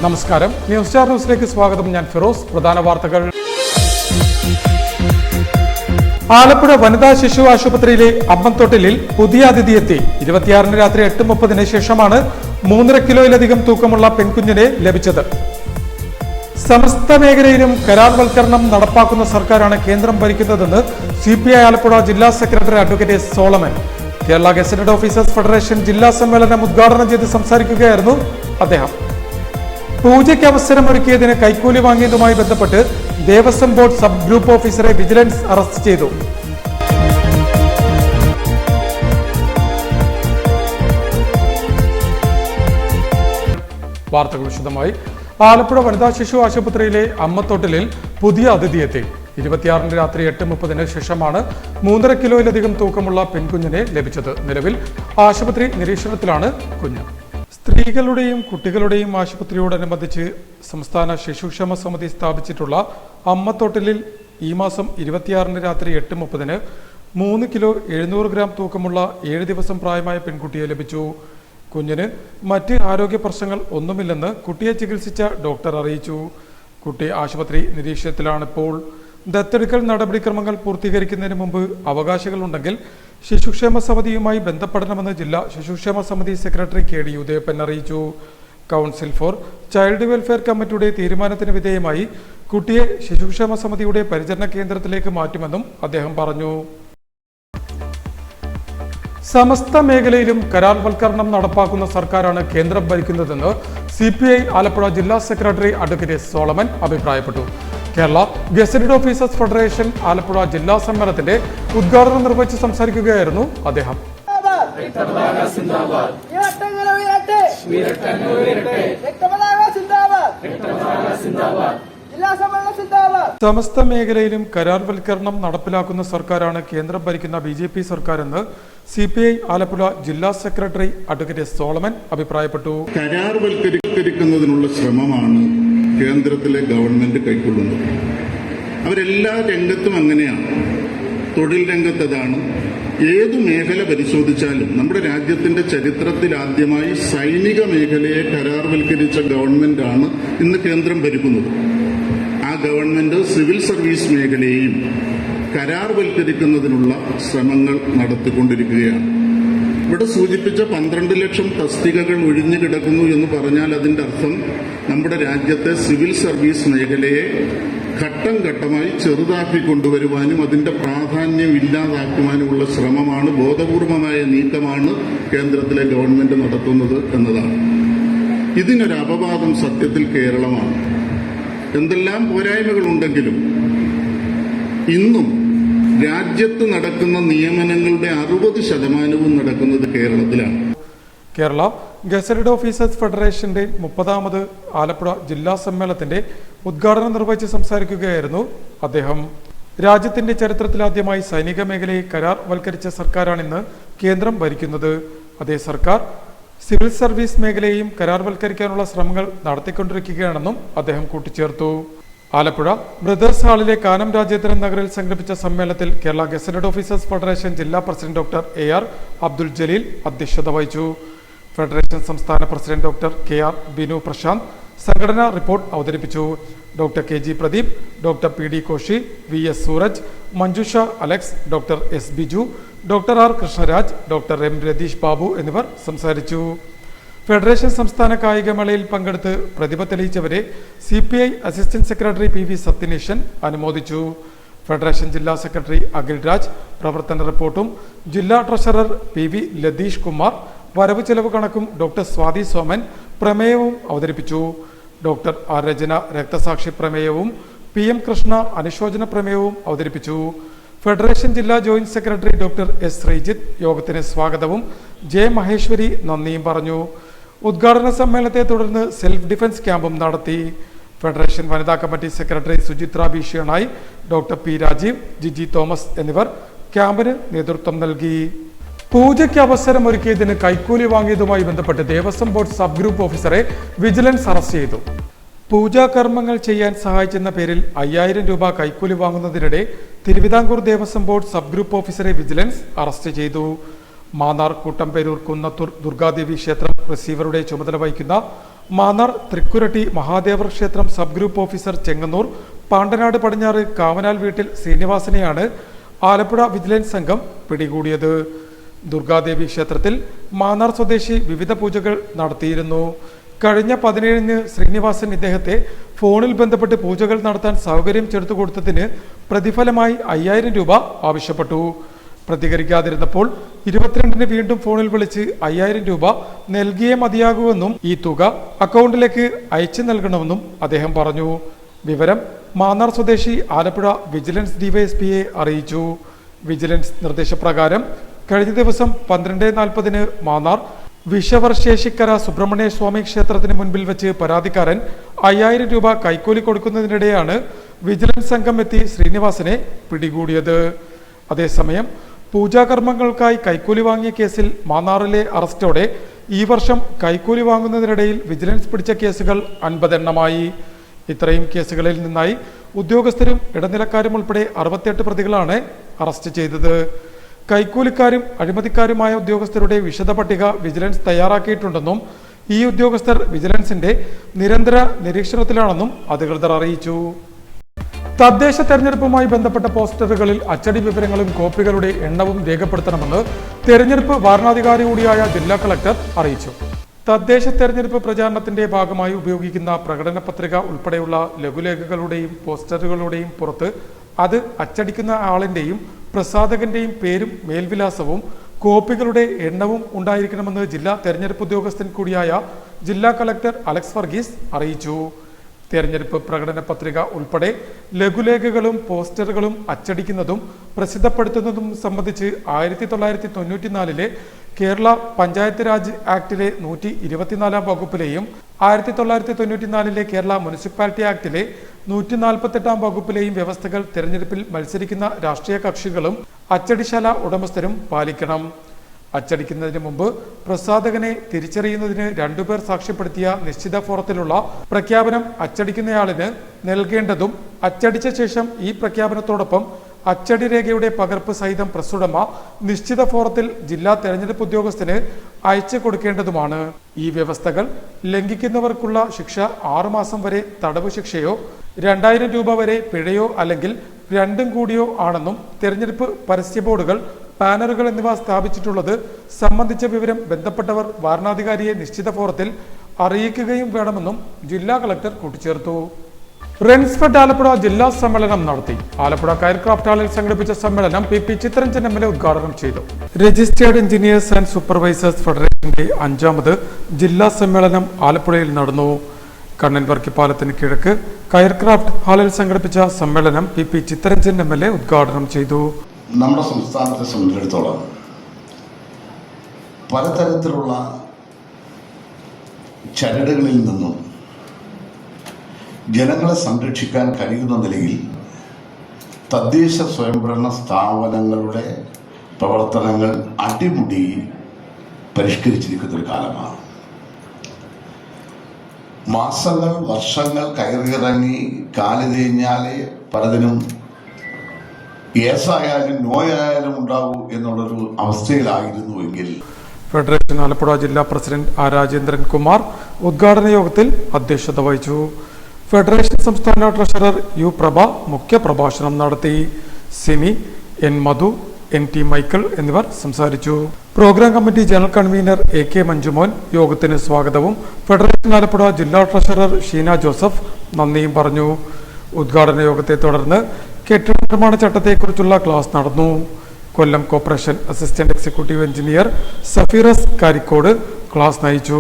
നമസ്കാരം, news star ന്യൂസിലേക്ക് സ്വാഗതം. ഞാൻ ഫിറോസ്. പ്രധാന വാർത്തകൾ. ആലപ്പുഴ വനിതാ ശിശു ആശുപത്രിയിലെ അമ്മത്തൊട്ടിലിൽ പുതിയ അതിഥി എത്തി. 26 രാത്രി 8:30 ശേഷമാണ് 3.5 കിലോയിലധികം തൂക്കമുള്ള പെൺകുഞ്ഞിനെ ലഭിച്ചത്. സമസ്ത മേഖലയിലും കരാർവൽക്കരണം നടപ്പാക്കുന്ന സർക്കാരാണ് കേന്ദ്രം ഭരിക്കുന്നതെന്ന് CPI ആലപ്പുഴ ജില്ലാ secretary advocate S Solomon Kerala gazetted officers federation ജില്ലാ സമ്മേളനം ഉദ്ഘാടനം ചെയ്ത് സംസാരിക്കുകയായിരുന്നു അദ്ദേഹം. പൂജയ്ക്ക് അവസരമൊരുക്കിയതിന് കൈക്കൂലി വാങ്ങിയതുമായി ബന്ധപ്പെട്ട് ദേവസ്വം ബോർഡ് സബ് ഗ്രൂപ്പ് ഓഫീസറെ വിജിലൻസ് അറസ്റ്റ് ചെയ്തു. വാർത്തകൾ വിശദമായി. ആലപ്പുഴ വനിതാ ശിശു ആശുപത്രിയിലെ അമ്മത്തൊട്ടിലിൽ പുതിയ അതിഥിയെത്തി. 26 രാത്രി 8:30 ശേഷമാണ് 3.5 കിലോയിലധികം തൂക്കമുള്ള പെൺകുഞ്ഞിനെ ലഭിച്ചത്. നിലവിൽ ആശുപത്രി നിരീക്ഷണത്തിലാണ് കുഞ്ഞ്. സ്ത്രീകളുടെയും കുട്ടികളുടെയും ആശുപത്രിയോടനുബന്ധിച്ച് സംസ്ഥാന ശിശുക്ഷേമ സമിതി സ്ഥാപിച്ചിട്ടുള്ള അമ്മത്തൊട്ടിലിൽ ഈ മാസം 26 രാത്രി 8:30 3 കിലോ 700 ഗ്രാം തൂക്കമുള്ള 7 ദിവസം പ്രായമായ പെൺകുട്ടിയെ ലഭിച്ചു. കുഞ്ഞിന് മറ്റ് ആരോഗ്യ പ്രശ്നങ്ങൾ ഒന്നുമില്ലെന്ന് കുട്ടിയെ ചികിത്സിച്ച ഡോക്ടർ അറിയിച്ചു. കുട്ടി ആശുപത്രി നിരീക്ഷണത്തിലാണിപ്പോൾ. ദത്തെടുക്കൽ നടപടിക്രമങ്ങൾ പൂർത്തീകരിക്കുന്നതിന് മുമ്പ് അവകാശികളുണ്ടെങ്കിൽ ശിശുക്ഷേമ സമിതിയുമായി ബന്ധപ്പെടണമെന്ന് ജില്ലാ ശിശുക്ഷേമ സമിതി സെക്രട്ടറി KD ഉദയപ്പൻ അറിയിച്ചു. കൗൺസിൽ ഫോർ ചൈൽഡ് വെൽഫെയർ കമ്മിറ്റിയുടെ തീരുമാനത്തിന് വിധേയമായി കുട്ടിയെ ശിശുക്ഷേമ സമിതിയുടെ പരിചരണ കേന്ദ്രത്തിലേക്ക് മാറ്റുമെന്നും അദ്ദേഹം പറഞ്ഞു. സമസ്ത മേഖലയിലും കരാർവൽക്കരണം നടപ്പാക്കുന്ന സർക്കാരാണ് കേന്ദ്രം ഭരിക്കുന്നതെന്ന് CPI ആലപ്പുഴ ജില്ലാ സെക്രട്ടറി അഡ്വക്കേറ്റ് എസ് സോളമൻ അഭിപ്രായപ്പെട്ടു. Kerala gazetted officers federation Alappuzha ജില്ലാ സമ്മേളനത്തിന്റെ ഉദ്ഘാടനം നിർവഹിച്ച് സംസാരിക്കുകയായിരുന്നു അദ്ദേഹം. സമസ്ത മേഖലയിലും കരാർവൽക്കരണം നടപ്പിലാക്കുന്ന സർക്കാരാണ് കേന്ദ്രം ഭരിക്കുന്ന BJP സർക്കാരെന്ന് CPI ആലപ്പുഴ ജില്ലാ സെക്രട്ടറി അഡ്വക്കേറ്റ് എസ് സോളമൻ അഭിപ്രായപ്പെട്ടു. കരാർവൽക്കരിക്കുന്നതിനുള്ള ശ്രമമാണ് കേന്ദ്രത്തിലെ ഗവൺമെന്റ് കൈക്കൊള്ളുന്നത്. അവരെല്ലാ രംഗത്തും അങ്ങനെയാണ്. തൊഴിൽ രംഗത്തതാണ്. ഏതു മേഖല പരിശോധിച്ചാലും നമ്മുടെ രാജ്യത്തിന്റെ ചരിത്രത്തിൽ ആദ്യമായി സൈനിക മേഖലയെ കരാർവൽക്കരിച്ച ഗവൺമെന്റാണ് ഇന്ന് കേന്ദ്രം ഭരിക്കുന്നത്. ആ ഗവൺമെന്റ് സിവിൽ സർവീസ് മേഖലയെയും കരാർവൽക്കരിക്കുന്നതിനുള്ള ശ്രമങ്ങൾ നടത്തിക്കൊണ്ടിരിക്കുകയാണ്. ഇവിടെ സൂചിപ്പിച്ച 12 ലക്ഷം തസ്തികകൾ ഒഴിഞ്ഞു കിടക്കുന്നു എന്ന് പറഞ്ഞാൽ അതിന്റെ അർത്ഥം നമ്മുടെ രാജ്യത്തെ സിവിൽ സർവീസ് മേഖലയെ ഘട്ടം ഘട്ടമായി ചെറുതാക്കി കൊണ്ടുവരുവാനും അതിന്റെ പ്രാധാന്യം ഇല്ലാതാക്കുവാനുമുള്ള ശ്രമമാണ്, ബോധപൂർവമായ നീക്കമാണ് കേന്ദ്രത്തിലെ ഗവൺമെന്റ് നടത്തുന്നത് എന്നതാണ്. ഇതിനൊരു അപവാദം സത്യത്തിൽ കേരളമാണ്. എന്തെല്ലാം പോരായ്മകളുണ്ടെങ്കിലും ഇന്നും രാജ്യത്ത് നടക്കുന്ന നിയമനങ്ങളുടെ 60% നടക്കുന്നത് കേരളത്തിലാണ്. കേരള ഗസറ്റഡ് ഓഫീസേഴ്സ് ഫെഡറേഷന്റെ 30ാമത് ആലപ്പുഴ ജില്ലാ സമ്മേളനത്തിന്റെ ഉദ്ഘാടനം നിർവഹിച്ച് സംസാരിക്കുകയായിരുന്നു അദ്ദേഹം. രാജ്യത്തിന്റെ ചരിത്രത്തിലാദ്യമായി സൈനിക മേഖലയെ കരാർവൽക്കരിച്ച സർക്കാരാണിന്ന് കേന്ദ്രം ഭരിക്കുന്നത്. അതേ സർക്കാർ സിവിൽ സർവീസ് മേഖലയെയും കരാർവൽക്കരിക്കാനുള്ള ശ്രമങ്ങൾ നടത്തിക്കൊണ്ടിരിക്കുകയാണെന്നും അദ്ദേഹം കൂട്ടിച്ചേർത്തു. ആലപ്പുഴ ബ്രദേഴ്സ് ഹാളിലെ കാനം രാജേന്ദ്രൻ നഗറിൽ സംഘടിപ്പിച്ച സമ്മേളനത്തിൽ കേരള ഗസറ്റഡ് ഓഫീസേഴ്സ് ഫെഡറേഷൻ ജില്ലാ president doctor AR Abdul Jaleel അധ്യക്ഷത വഹിച്ചു. ഫെഡറേഷൻ സംസ്ഥാന president doctor KR Binu Prashanth സംഘടനാ റിപ്പോർട്ട് അവതരിപ്പിച്ചു. Doctor KG Pradeep, doctor PD Koshy, VS Sooraj, Manjusha Alex, doctor S Biju, doctor R Krishnaraj, doctor M Ratheesh Babu എന്നിവർ സംസാരിച്ചു. ഫെഡറേഷൻ സംസ്ഥാന കായികമേളയിൽ പങ്കെടുത്ത് പ്രതിഭ തെളിയിച്ചവരെ CPI assistant secretary PV Sathyaneesan അനുമോദിച്ചു. ഫെഡറേഷൻ ജില്ലാ സെക്രട്ടറി അഖിൽ രാജ് പ്രവർത്തന റിപ്പോർട്ടും ജില്ലാ ട്രഷറർ PV ലതീഷ് കുമാർ വരവ് ചെലവ് കണക്കും ഡോക്ടർ സ്വാതി സോമൻ പ്രമേയവും അവതരിപ്പിച്ചു. ഡോക്ടർ R രചന രക്തസാക്ഷി പ്രമേയവും PM കൃഷ്ണ അനുശോചന പ്രമേയവും അവതരിപ്പിച്ചു. ഫെഡറേഷൻ ജില്ലാ joint secretary doctor S Sreejith യോഗത്തിന് സ്വാഗതവും J മഹേശ്വരി നന്ദിയും പറഞ്ഞു. ഉദ്ഘാടന സമ്മേളനത്തെ തുടർന്ന് സെൽഫ് ഡിഫൻസ് ക്യാമ്പും നടത്തി. ഫെഡറേഷൻ വനിതാ committee secretary Suchitra B Shenoy, doctor P Rajeev, Jiji Thomas എന്നിവർ ക്യാമ്പിന് നേതൃത്വം നൽകി. പൂജയ്ക്ക് അവസരമൊരുക്കിയതിന് കൈക്കൂലി വാങ്ങിയതുമായി ബന്ധപ്പെട്ട് ദേവസ്വം ബോർഡ് സബ് ഗ്രൂപ്പ് ഓഫീസറെ വിജിലൻസ് അറസ്റ്റ് ചെയ്തു. പൂജാകർമ്മങ്ങൾ ചെയ്യാൻ സഹായിച്ചെന്ന പേരിൽ 5000 രൂപ കൈക്കൂലി വാങ്ങുന്നതിനിടെ Thiruvithamkoor Devaswom board sub group ഓഫീസറെ വിജിലൻസ് അറസ്റ്റ് ചെയ്തു. മാന്നാർ കൂട്ടംപേരൂർ കുന്നത്തൂർ ദുർഗാദേവി ക്ഷേത്രം റിസീവറുടെ ചുമതല വഹിക്കുന്ന മാന്നാർ തൃക്കുരട്ടി മഹാദേവർ ക്ഷേത്രം sub group officer Chengannur Pandanad പടിഞ്ഞാറ് കാവനാൽ വീട്ടിൽ ശ്രീനിവാസനെയാണ് ആലപ്പുഴ വിജിലൻസ് സംഘം പിടികൂടിയത്. ദുർഗാദേവി ക്ഷേത്രത്തിൽ മാന്നാർ സ്വദേശി വിവിധ പൂജകൾ നടത്തിയിരുന്നു. കഴിഞ്ഞ 17-ന് ശ്രീനിവാസൻ ഇദ്ദേഹത്തെ ഫോണിൽ ബന്ധപ്പെട്ട് പൂജകൾ നടത്താൻ സൗകര്യം ചെയ്തു കൊടുത്തതിന് പ്രതിഫലമായി 5000 രൂപ ആവശ്യപ്പെട്ടു. പ്രതികരിക്കാതിരുന്നപ്പോൾ 22-ന് വീണ്ടും ഫോണിൽ വിളിച്ച് 5000 രൂപ നൽകിയേ മതിയാകൂവെന്നും ഈ തുക അക്കൗണ്ടിലേക്ക് അയച്ചു നൽകണമെന്നും അദ്ദേഹം പറഞ്ഞു. വിവരം മാന്നാർ സ്വദേശി ആലപ്പുഴ വിജിലൻസ് ഡിവൈഎസ്പിയെ അറിയിച്ചു. വിജിലൻസ് നിർദ്ദേശപ്രകാരം കഴിഞ്ഞ ദിവസം 12:40-ന് മാന്നാർ വിഷവർശേഷിക്കര സുബ്രഹ്മണ്യ സ്വാമി ക്ഷേത്രത്തിന് മുൻപിൽ വെച്ച് പരാതിക്കാരൻ 5000 രൂപ കൈക്കൂലി കൊടുക്കുന്നതിനിടെയാണ് വിജിലൻസ് സംഘം എത്തി ശ്രീനിവാസനെ പിടികൂടിയത്. അതേസമയം പൂജാകർമ്മങ്ങൾക്കായി കൈക്കൂലി വാങ്ങിയ കേസിൽ മാന്നാറിലെ അറസ്റ്റോടെ ഈ വർഷം കൈക്കൂലി വാങ്ങുന്നതിനിടയിൽ വിജിലൻസ് പിടിച്ച കേസുകൾ 50 എണ്ണമായി. ഇത്രയും കേസുകളിൽ നിന്നായി ഉദ്യോഗസ്ഥരും ഇടനിലക്കാരും ഉൾപ്പെടെ 68 പ്രതികളാണ് അറസ്റ്റ് ചെയ്തത്. കൈക്കൂലിക്കാരും അഴിമതിക്കാരുമായ ഉദ്യോഗസ്ഥരുടെ വിശദ പട്ടിക വിജിലൻസ് തയ്യാറാക്കിയിട്ടുണ്ടെന്നും ഈ ഉദ്യോഗസ്ഥർ വിജിലൻസിന്റെ നിരന്തര നിരീക്ഷണത്തിലാണെന്നും അധികൃതർ അറിയിച്ചു. തദ്ദേശ തെരഞ്ഞെടുപ്പുമായി ബന്ധപ്പെട്ട പോസ്റ്ററുകളിൽ അച്ചടി വിവരങ്ങളും കോപ്പികളുടെ എണ്ണവും രേഖപ്പെടുത്തണമെന്ന് തെരഞ്ഞെടുപ്പ് വാരണാധികാരി കൂടിയായ ജില്ലാ കളക്ടർ അറിയിച്ചു. തദ്ദേശ തെരഞ്ഞെടുപ്പ് പ്രചാരണത്തിന്റെ ഭാഗമായി ഉപയോഗിക്കുന്ന പ്രകടന പത്രിക ഉൾപ്പെടെയുള്ള ലഘുലേഖകളുടെയും പോസ്റ്ററുകളുടെയും പുറത്ത് അത് അച്ചടിക്കുന്ന ആളിന്റെയും പ്രസാധകന്റെയും പേരും മേൽവിലാസവും കോപ്പികളുടെ എണ്ണവും ഉണ്ടായിരിക്കണമെന്ന് ജില്ലാ തെരഞ്ഞെടുപ്പ് ഉദ്യോഗസ്ഥൻ കൂടിയായ ജില്ലാ കളക്ടർ അലക്സ് വർഗീസ് അറിയിച്ചു. തെരഞ്ഞെടുപ്പ് പ്രകടന പത്രിക ഉൾപ്പെടെ ലഘുലേഖകളും പോസ്റ്ററുകളും അച്ചടിക്കുന്നതും പ്രസിദ്ധപ്പെടുത്തുന്നതും സംബന്ധിച്ച് 1994-ലെ കേരള പഞ്ചായത്ത് രാജ് ആക്ടിലെ 124-ാം വകുപ്പിലെയും 1994-ലെ കേരള മുനിസിപ്പാലിറ്റി ആക്ടിലെ 148-ാം വകുപ്പിലെയും വ്യവസ്ഥകൾ തെരഞ്ഞെടുപ്പിൽ മത്സരിക്കുന്ന രാഷ്ട്രീയ കക്ഷികളും അച്ചടിശാല ഉടമസ്ഥരും പാലിക്കണം. അച്ചടിക്കുന്നതിന് മുമ്പ് പ്രസാധകനെ തിരിച്ചറിയുന്നതിന് 2 പേർ സാക്ഷ്യപ്പെടുത്തിയ നിശ്ചിത ഫോറത്തിലുള്ള പ്രഖ്യാപനം അച്ചടിക്കുന്നയാളിന് നൽകേണ്ടതും അച്ചടിച്ച ശേഷം ഈ പ്രഖ്യാപനത്തോടൊപ്പം അച്ചടി രേഖയുടെ പകർപ്പ് സഹിതം പ്രസ്സുടമ നിശ്ചിത ഫോറത്തിൽ ജില്ലാ തെരഞ്ഞെടുപ്പ് ഉദ്യോഗസ്ഥന് അയച്ചു കൊടുക്കേണ്ടതുമാണ്. ഈ വ്യവസ്ഥകൾ ലംഘിക്കുന്നവർക്കുള്ള ശിക്ഷ 6 മാസം വരെ തടവ് ശിക്ഷയോ 2000 രൂപ വരെ പിഴയോ അല്ലെങ്കിൽ രണ്ടും കൂടിയോ ആണെന്നും തെരഞ്ഞെടുപ്പ് പരസ്യ ബോർഡുകൾ, പാനറുകൾ എന്നിവ സ്ഥാപിച്ചിട്ടുള്ളത് സംബന്ധിച്ച വിവരം ബന്ധപ്പെട്ടവർ വാരണാധികാരിയെ നിശ്ചിത ഫോറത്തിൽ അറിയിക്കുകയും വേണമെന്നും ജില്ലാ കളക്ടർ കൂട്ടിച്ചേർത്തു. റെൻസ്ഫെഡ് ആലപ്പുഴ ജില്ലാ സമ്മേളനം നടത്തി. ആലപ്പുഴ കയർക്രാഫ്റ്റ് ഹാളിൽ സംഘടിപ്പിച്ച സമ്മേളനം പി ചിത്രരഞ്ജൻ എം.എൽ.എ ഉദ്ഘാടനം ചെയ്തു. രജിസ്റ്റേർഡ് എഞ്ചിനീയേഴ്സ് ആൻഡ് സൂപ്പർവൈസേഴ്സ് ഫെഡറേഷന്റെ 5ാമത് ജില്ലാ സമ്മേളനം ആലപ്പുഴയിൽ നടന്നു. കണ്ണൻ വർക്കിപ്പാലത്തിന് കിഴക്ക് കയർക്രാഫ്റ്റ് ഹാളിൽ സംഘടിപ്പിച്ച സമ്മേളനം പി ചിത്രരഞ്ജൻ എം.എൽ.എ ഉദ്ഘാടനം ചെയ്തു. നമ്മുടെ സംസ്ഥാനത്തെ സംബന്ധിച്ചിടത്തോളം പലതരത്തിലുള്ള ചരടുകളിൽ നിന്നും ജനങ്ങളെ സംരക്ഷിക്കാൻ കഴിയുന്ന നിലയിൽ തദ്ദേശ സ്വയംഭരണ സ്ഥാപനങ്ങളുടെ പ്രവർത്തനങ്ങൾ അടിമുടി പരിഷ്കരിച്ചിരിക്കുന്നൊരു കാലമാണ്. മാസങ്ങൾ, വർഷങ്ങൾ കയറിയിറങ്ങി കാല് തേഞ്ഞാലേ പലതിനും യേസായാലും നോയായാലും ഉണ്ടാവൂ എന്നുള്ളൊരു അവസ്ഥയിലായിരുന്നുവെങ്കിൽ ഫെഡറേഷൻ ആലപ്പുഴ ജില്ലാ പ്രസിഡന്റ് ആർ രാജേന്ദ്രൻ കുമാർ ഉദ്ഘാടന യോഗത്തിൽ അധ്യക്ഷത വഹിച്ചു. ഫെഡറേഷൻ സംസ്ഥാന ട്രഷറർ യു പ്രഭ മുഖ്യപ്രഭാഷണം നടത്തി. Sini, N Madhu, N T Michael എന്നിവർ സംസാരിച്ചു. Programme committee general convener AK Manjumon യോഗത്തിന് സ്വാഗതവും ഫെഡറേഷൻ ആലപ്പുഴ ജില്ലാ ട്രഷറർ ഷീന ജോസഫ് നന്ദിയും പറഞ്ഞു. ഉദ്ഘാടന യോഗത്തെ തുടർന്ന് കെട്ടിട നിർമ്മാണ ചട്ടത്തെക്കുറിച്ചുള്ള ക്ലാസ് നടന്നു. Kollam corporation assistant executive engineer Safeeras Karikode class നയിച്ചു.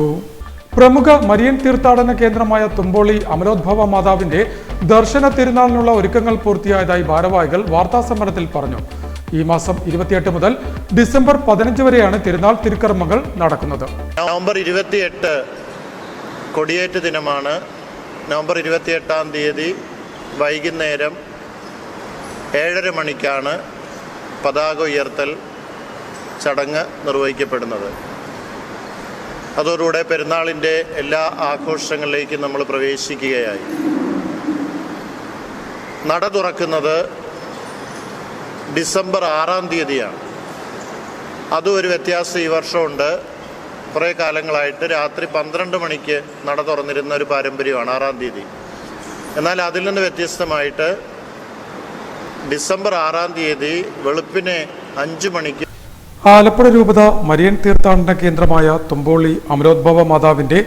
പ്രമുഖ മരിയൻ തീർത്ഥാടന കേന്ദ്രമായ തുമ്പോളി അമലോദ്ഭവ മാതാവിന്റെ ദർശന തിരുനാളിനുള്ള ഒരുക്കങ്ങൾ പൂർത്തിയായതായി ഭാരവാഹികൾ വാർത്താസമ്മേളനത്തിൽ പറഞ്ഞു. ഈ മാസം 28 മുതൽ ഡിസംബർ 15 വരെയാണ് തിരുനാൾ തിരുക്കർമ്മങ്ങൾ നടക്കുന്നത്. നവംബർ 28 കൊടിയേറ്റ് ദിനമാണ്. നവംബർ 28-ാം തീയതി വൈകുന്നേരം 7:30 മണിക്കാണ് പതാക ഉയർത്തൽ ചടങ്ങ് നിർവഹിക്കപ്പെടുന്നത്. അതോടുകൂടെ പെരുന്നാളിൻ്റെ എല്ലാ ആഘോഷങ്ങളിലേക്കും നമ്മൾ പ്രവേശിക്കുകയായി. നട തുറക്കുന്നത് ഡിസംബർ 6-ാം തീയതിയാണ്. അതും ഒരു വ്യത്യാസം ഈ വർഷമുണ്ട്. കുറേ കാലങ്ങളായിട്ട് രാത്രി 12 മണിക്ക് നട തുറന്നിരുന്ന ഒരു പാരമ്പര്യമാണ് 6-ാം തീയതി. എന്നാൽ അതിൽ നിന്ന് വ്യത്യസ്തമായിട്ട് ഡിസംബർ 6-ാം തീയതി വെളുപ്പിനെ 5 മണിക്ക് ആലപ്പുഴ രൂപത മരിയൻ തീർത്ഥാടന കേന്ദ്രമായ തുമ്പോളി അമലോദ്ഭവ മാതാവിന്റെ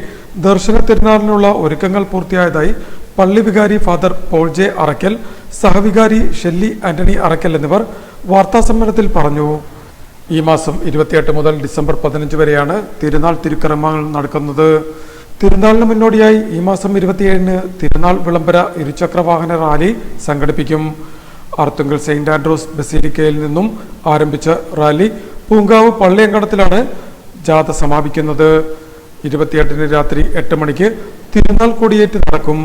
ദർശന തിരുനാളിനുള്ള ഒരുക്കങ്ങൾ പൂർത്തിയായതായി പള്ളി വികാരി ഫാദർ പോൾ ജെ അറക്കൽ, സഹവികാരി ഷെല്ലി ആന്റണി അറക്കൽ എന്നിവർ വാർത്താസമ്മേളനത്തിൽ പറഞ്ഞു. ഈ മാസം 28 മുതൽ ഡിസംബർ 15 വരെയാണ് തിരുനാൾ തിരുക്കർമ്മങ്ങൾ നടക്കുന്നത്. തിരുനാളിന് മുന്നോടിയായി ഈ മാസം 27-ന് തിരുനാൾ വിളംബര ഇരുചക്രവാഹന റാലി സംഘടിപ്പിക്കും. ആർത്തുങ്കൽ സെയിന്റ് ആൻഡ്രൂസ് ബസിലിക്കയിൽ നിന്നും ആരംഭിച്ച റാലി പൂങ്കാവ് പള്ളിയങ്കണത്തിലാണ് ജാഥ സമാപിക്കുന്നത്. 28-ന് രാത്രി 8 മണിക്ക് തിരുനാൾ കൊടിയേറ്റ് നടക്കും.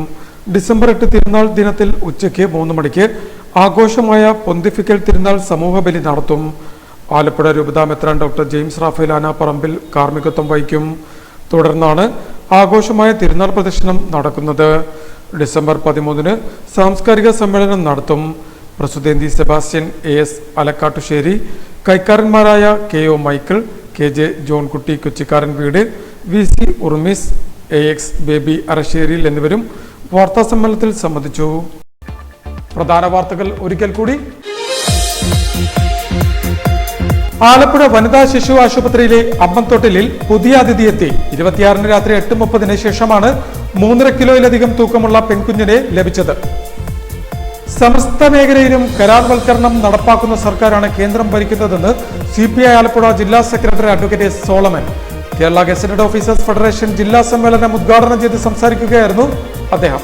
ഡിസംബർ 8 തിരുനാൾ ദിനത്തിൽ ഉച്ചയ്ക്ക് 3 മണിക്ക് ആഘോഷമായ പൊന്തിഫിക്കൽ തിരുനാൾ സമൂഹ ബലി നടത്തും. ആലപ്പുഴ രൂപതാ മെത്രാൻ ഡോക്ടർ ജെയിംസ് റാഫേൽ ആനാപ്പറമ്പിൽ കാർമ്മികത്വം വഹിക്കും. തുടർന്നാണ് ആഘോഷമായ തിരുനാൾ പ്രദക്ഷിണം നടക്കുന്നത്. ഡിസംബർ 13-ന് സാംസ്കാരിക സമ്മേളനം നടത്തും. പ്രസുദേന്തി സെബാസ്റ്റ്യൻ AS അലക്കാട്ടുശ്ശേരി, കൈക്കാരന്മാരായ KO മൈക്കിൾ, KJ ജോൺകുട്ടി കൊച്ചിക്കാരൻ വീട്, VC ഉർമിസ്, AX ബേബി അറശ്ശേരിയിൽ എന്നിവരും വാർത്താസമ്മേളനത്തിൽ സംബന്ധിച്ചു. പ്രധാന വാർത്തകൾ ഒരിക്കൽ കൂടി. ആലപ്പുഴ വനിതാ ശിശു ആശുപത്രിയിലെ അമ്മത്തൊട്ടിലിൽ പുതിയ അതിഥി എത്തി. 26-ന് രാത്രി 8:30-ന് ശേഷമാണ് 3.5 കിലോയിലധികം തൂക്കമുള്ള പെൺകുഞ്ഞിനെ ലഭിച്ചത്. സമസ്ത മേഖലയിലും കരാർവൽക്കരണം നടപ്പാക്കുന്ന സർക്കാരാണ് കേന്ദ്രം ഭരിക്കുന്നതെന്ന് CPI ആലപ്പുഴ ജില്ലാ secretary advocate S. Solomon Kerala gazetted officers federation ജില്ലാ സമ്മേളനം ഉദ്ഘാടനം ചെയ്ത് സംസാരിക്കുകയായിരുന്നു അദ്ദേഹം.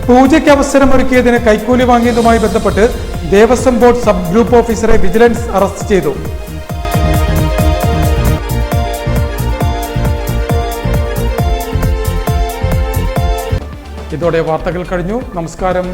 പൂജയ്ക്ക് അവസരമൊരുക്കിയതിന് കൈക്കൂലി വാങ്ങിയതുമായി ബന്ധപ്പെട്ട് ദേവസ്വം ബോർഡ് സബ് ഗ്രൂപ്പ് ഓഫീസറെ വിജിലൻസ് അറസ്റ്റ് ചെയ്തു. ഇതോടെ വാർത്തകൾ കഴിഞ്ഞു. നമസ്കാരം.